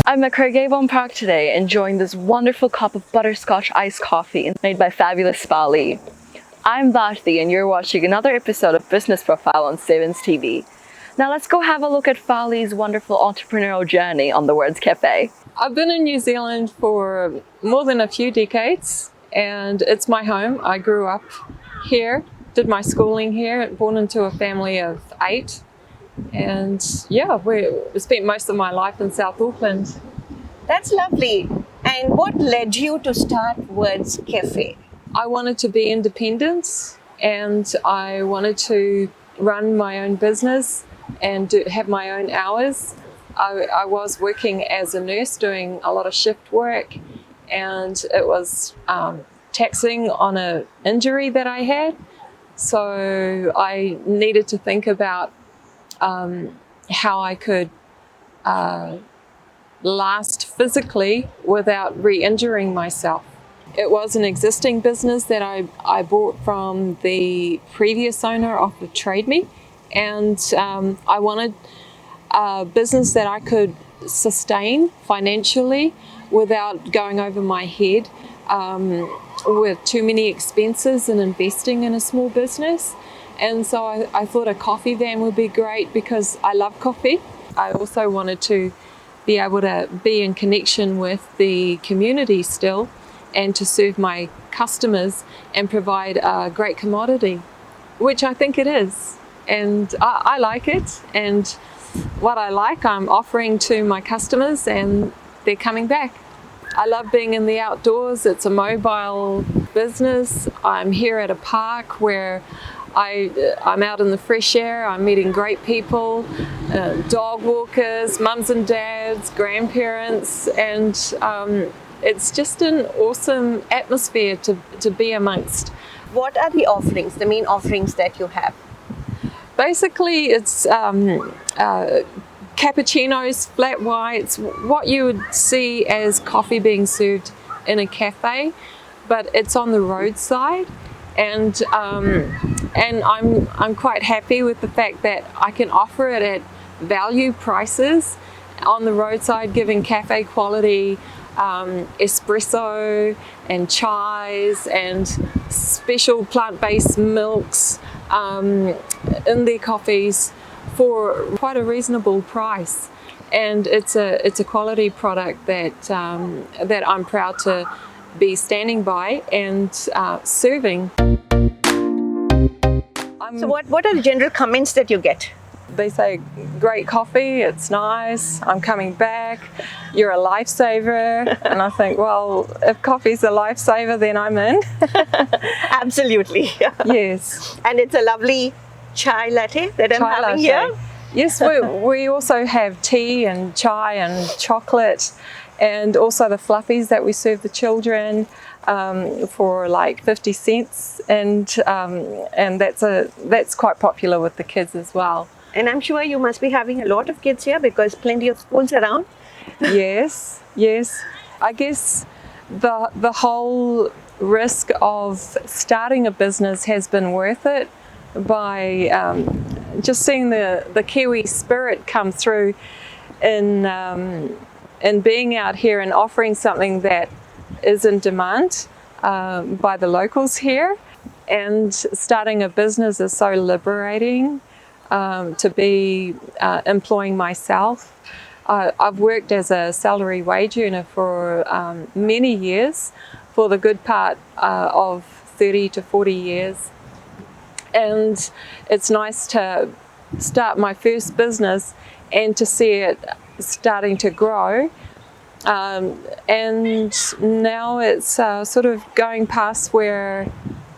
I'm at Craigavon Park today enjoying this wonderful cup of butterscotch iced coffee made by fabulous Bali. I'm Vashti and you're watching another episode of Business Profile on Sevens TV. Now let's go have a look at Fali's wonderful entrepreneurial journey on the Words Café. I've been in New Zealand for more than a few decades and it's my home. I grew up here, did my schooling here, born into a family of 8. And yeah, we spent most of my life in South Auckland. That's lovely. And what led you to start Words Café? I wanted to be independent and I wanted to run my own business and have my own hours. I was working as a nurse doing a lot of shift work, and it was taxing on an injury that I had. So I needed to think about how I could last physically without re-injuring myself. It was an existing business that I bought from the previous owner off of Trade Me, and I wanted a business that I could sustain financially without going over my head with too many expenses and investing in a small business. And so I thought a coffee van would be great because I love coffee. I also wanted to be able to be in connection with the community still and to serve my customers and provide a great commodity, which I think it is. And I like it. And what I like, I'm offering to my customers and they're coming back. I love being in the outdoors. It's a mobile business. I'm here at a park where I'm out in the fresh air, I'm meeting great people, dog walkers, mums and dads, grandparents, and it's just an awesome atmosphere to be amongst. What are the offerings, the main offerings that you have? Basically, it's cappuccinos, flat whites, what you would see as coffee being served in a cafe, but it's on the roadside. And I'm quite happy with the fact that I can offer it at value prices on the roadside, giving cafe quality espresso and chais and special plant-based milks in their coffees for quite a reasonable price. And it's a quality product that I'm proud to be standing by and serving. So what are the general comments that you get? They say, great coffee, it's nice, I'm coming back, you're a lifesaver. And I think, well, if coffee's a lifesaver, then I'm in. Absolutely. Yes. And it's a lovely chai latte that I'm having latte here. Yes, we also have tea and chai and chocolate, and also the fluffies that we serve the children for like 50 cents, and that's quite popular with the kids as well. And I'm sure you must be having a lot of kids here because plenty of schools around. Yes. I guess the whole risk of starting a business has been worth it by just seeing the Kiwi spirit come through in being out here and offering something that is in demand by the locals here. And starting a business is so liberating to be employing myself. I've worked as a salary wage earner for many years, for the good part of 30 to 40 years. And it's nice to start my first business and to see it starting to grow. And now it's sort of going past where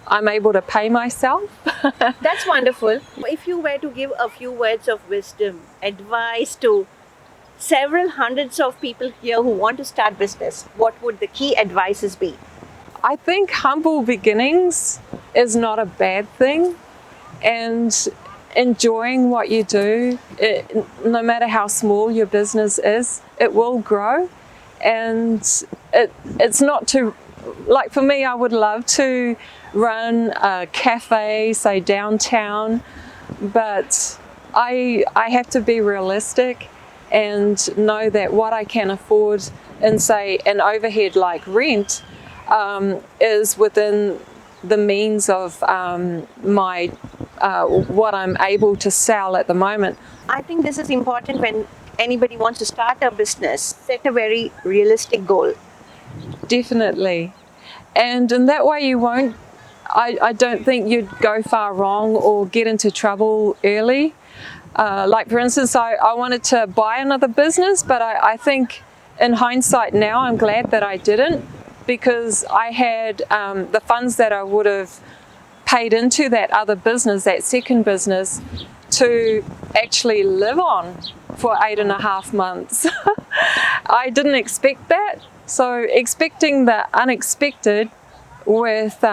I'm able to pay myself. That's wonderful. If you were to give a few words of wisdom, advice to several hundreds of people here who want to start business, what would the key advices be? I think humble beginnings is not a bad thing, and enjoying what you do, no matter how small your business is, it will grow. And it's not too, like for me, I would love to run a cafe, say downtown, but I have to be realistic and know that what I can afford in, say, an overhead like rent is within the means of my what I'm able to sell at the moment. I think this is important when anybody wants to start a business, set a very realistic goal. Definitely. And in that way you won't, I don't think you'd go far wrong or get into trouble early. Like for instance, I wanted to buy another business, but I think in hindsight now I'm glad that I didn't, because I had the funds that I would have paid into that other business, that second business, to actually live on for 8.5 months. I didn't expect that. So expecting the unexpected with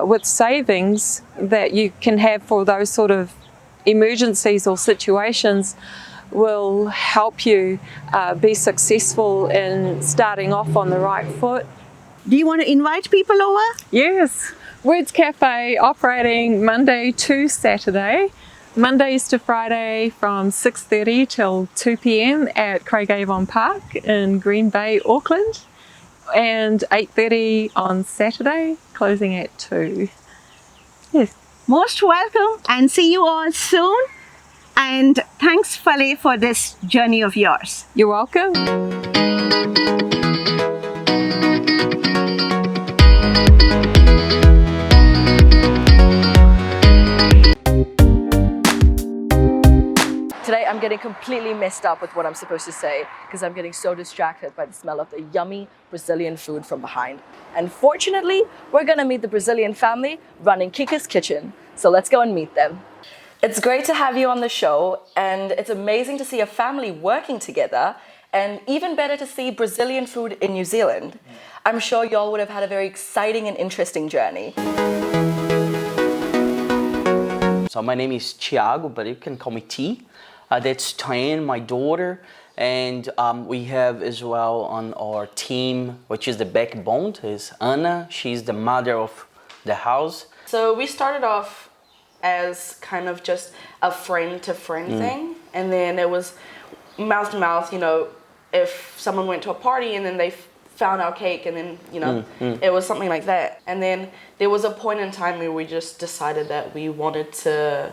with savings that you can have for those sort of emergencies or situations will help you be successful in starting off on the right foot. Do you want to invite people over? Yes, Words Cafe operating Monday to Saturday, Mondays to Friday from 6:30 till 2 p.m. at Craigavon Park in Green Bay, Auckland, and 8:30 on Saturday, closing at 2. Yes. Most welcome, and see you all soon. And thanks, Fale, for this journey of yours. You're welcome. Today I'm getting completely messed up with what I'm supposed to say because I'm getting so distracted by the smell of the yummy Brazilian food from behind. And fortunately, we're gonna meet the Brazilian family running Kika's kitchen. So let's go and meet them. It's great to have you on the show, and it's amazing to see a family working together, and even better to see Brazilian food in New Zealand. I'm sure y'all would have had a very exciting and interesting journey. So my name is Thiago, but you can call me T. That's Tyan, my daughter, and we have as well on our team, which is the backbone, is Anna. She's the mother of the house. So we started off as kind of just a friend-to-friend thing, and then it was mouth to mouth, you know, if someone went to a party and then they found our cake, and then, you know, it was something like that. And then there was a point in time where we just decided that we wanted to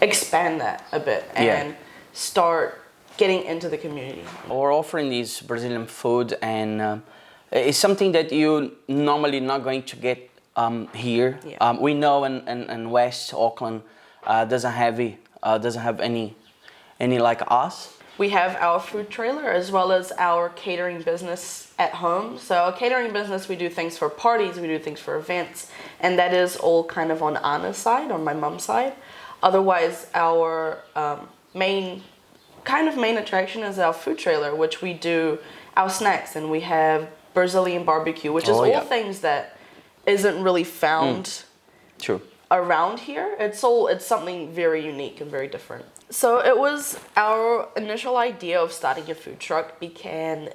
expand that a bit and start getting into the community. We're offering this Brazilian food, and it's something that you normally not going to get here. Yeah. We know in West Auckland doesn't have any like us. We have our food trailer as well as our catering business at home. So our catering business, we do things for parties, we do things for events, and that is all kind of on Anna's side, on my mom's side. Otherwise, our main attraction is our food trailer, which we do our snacks, and we have Brazilian barbecue, which is all things that isn't really found True. around here. It's something very unique and very different. So it was our initial idea of starting a food truck began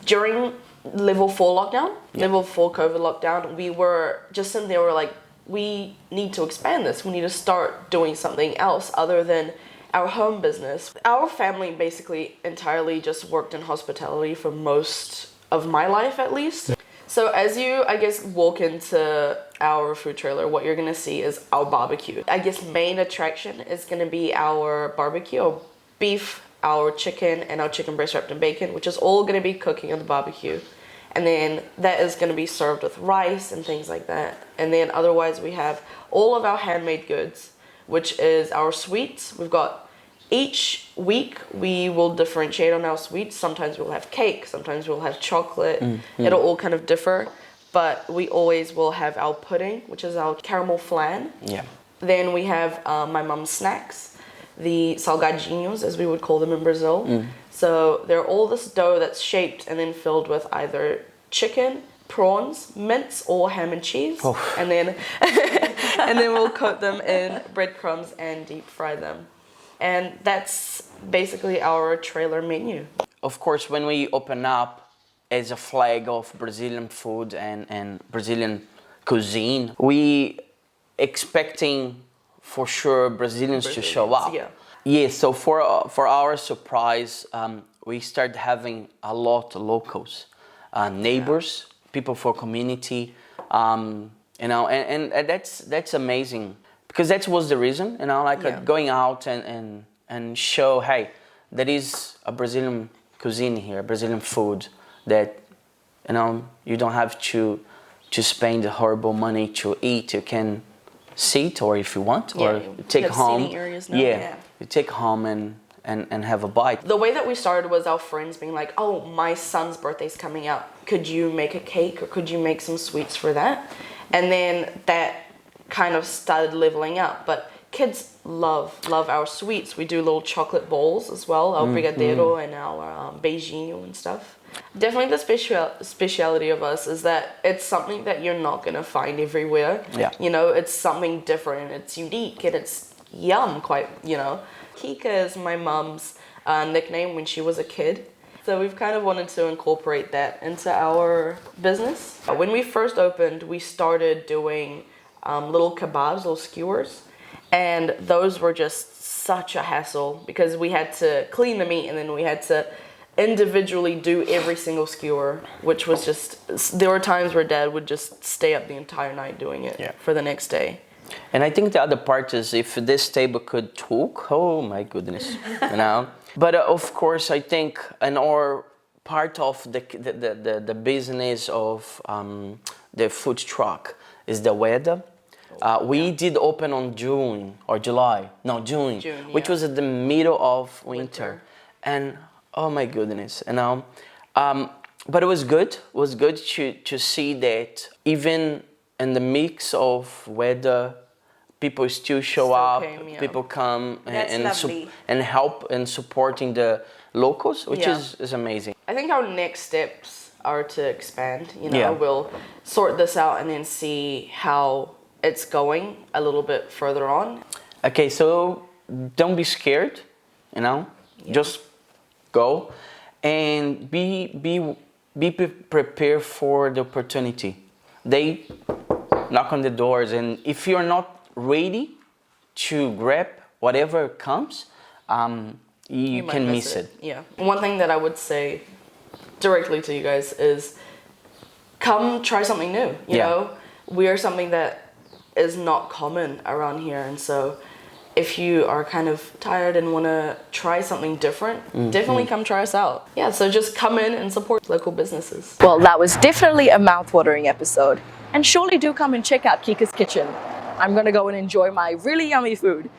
during level 4 lockdown, level 4 COVID lockdown. We were just sitting there, we're like, we need to expand this. We need to start doing something else other than our home business. Our family basically entirely just worked in hospitality for most of my life, at least. So as you, I guess, walk into our food trailer, what you're gonna see is our barbecue. I guess main attraction is gonna be our barbecue, our beef, our chicken, and our chicken breast wrapped in bacon, which is all gonna be cooking on the barbecue. And then that is going to be served with rice and things like that. And then otherwise we have all of our handmade goods, which is our sweets. We've got each week we will differentiate on our sweets. Sometimes we'll have cake, sometimes we'll have chocolate. It'll all kind of differ. But we always will have our pudding, which is our caramel flan. Yeah. Then we have my mom's snacks, the salgadinhos, as we would call them in Brazil. So they're all this dough that's shaped and then filled with either chicken, prawns, mince, or ham and cheese. And then and then we'll coat them in breadcrumbs and deep fry them. And that's basically our trailer menu. Of course, when we open up as a flag of Brazilian food and Brazilian cuisine, we expecting for sure Brazilians to show up. Yeah. Yes, so for our surprise, we started having a lot of locals, neighbors, people for community, and that's amazing because that was the reason, like going out and show, hey, there is a Brazilian cuisine here, Brazilian food that you don't have to spend horrible money to eat. You can sit, or if you want, or you take home. Areas now. You take home and have a bite. The way that we started was our friends being like, oh, my son's birthday's coming up. Could you make a cake or could you make some sweets for that? And then that kind of started leveling up. But kids love our sweets. We do little chocolate balls as well, our brigadeiro and our beijinho and stuff. Definitely the speciality of us is that it's something that you're not going to find everywhere. Yeah. It's something different, it's unique, and it's yum, Kika is my mum's nickname when she was a kid. So we've kind of wanted to incorporate that into our business. When we first opened, we started doing little kebabs, little skewers. And those were just such a hassle because we had to clean the meat and then we had to individually do every single skewer, which was there were times where Dad would just stay up the entire night doing it for the next day. And I think the other part is if this table could talk, oh my goodness, But of course, I think our part of the business of the food truck is the weather. We did open on June, which was at the middle of winter. And oh my goodness, but it was good. It was good to see that even in the mix of weather, people still show up. People come and help and supporting the locals, which is amazing. I think our next steps are to expand. We'll sort this out and then see how it's going a little bit further on. Okay, so don't be scared. Just go and be prepared for the opportunity. They knock on the doors, and if you're not ready to grab whatever comes, you can miss it. Yeah. One thing that I would say directly to you guys is come try something new. You know, we are something that is not common around here, and so if you are kind of tired and want to try something different, definitely come try us out. Yeah, so just come in and support local businesses. Well, that was definitely a mouth-watering episode. And surely do come and check out Kika's Kitchen. I'm gonna go and enjoy my really yummy food.